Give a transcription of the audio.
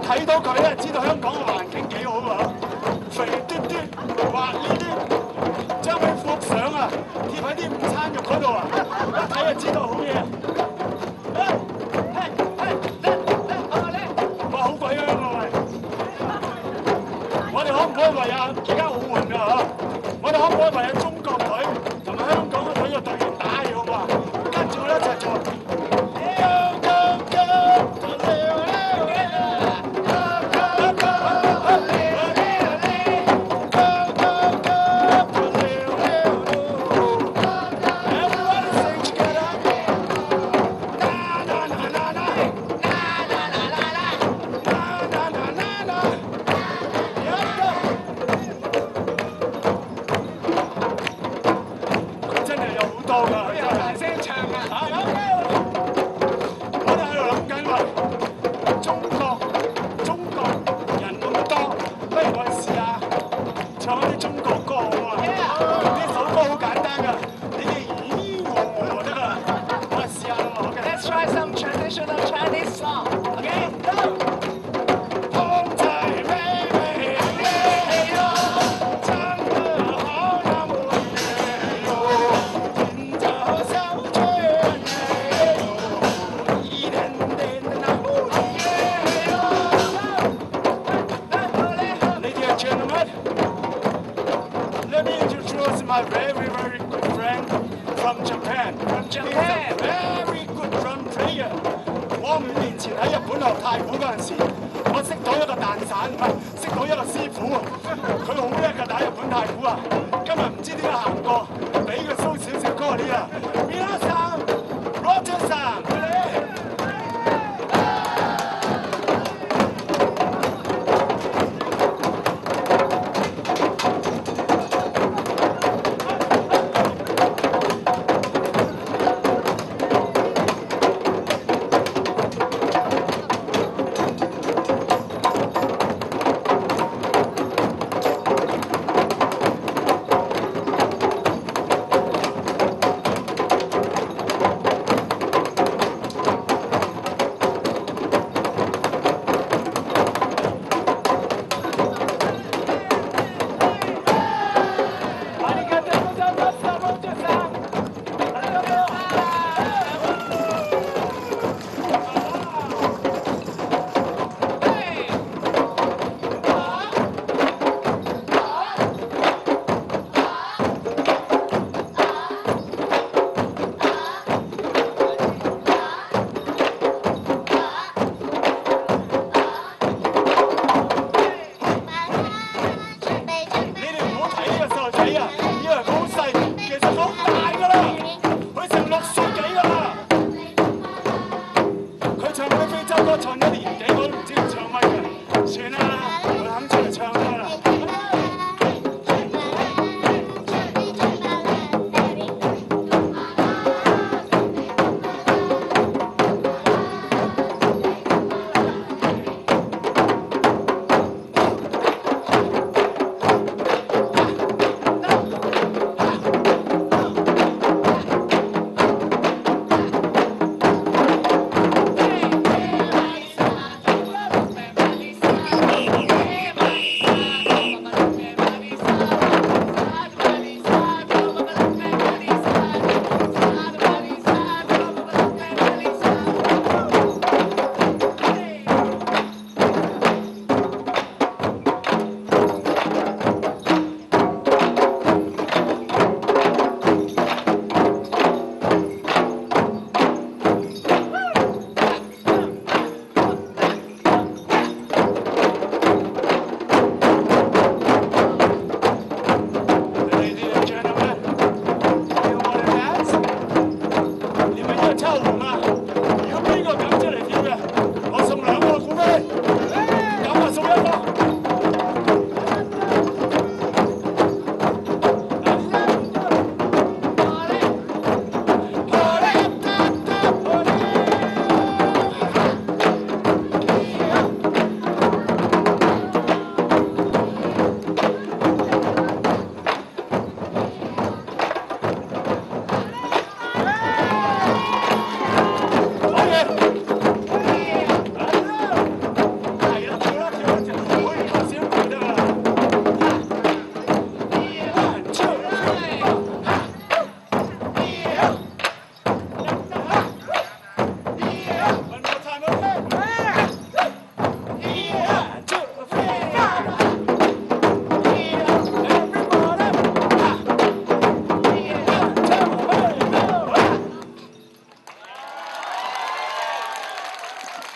睇到佢咧，知道香港嘅環境幾好啊！肥嘟嘟、滑呢啲，將佢幅相啊貼喺啲午餐肉嗰度啊，一睇就知道好嘢。哇，好鬼香啊！喂，我哋可唔可以為啊？而家奧運㗎嗬，我哋可唔可以為啊中國隊同埋香港嘅隊嘅隊員打氣好嘛？跟住我哋一齊做。My very, very good friend from Japan. From Japan. Very good drum player. 我5年前喺日本學太鼓嗰陣時，我識到一個蛋散，唔係識到一個師傅，佢好叻㗎打日本太鼓啊！今日唔知點解行過，俾佢 show 少少歌啲啊！皆さん、Roger さん。唱咗年幾我都唔知佢唱乜嘅，算啦，佢肯出嚟唱啦。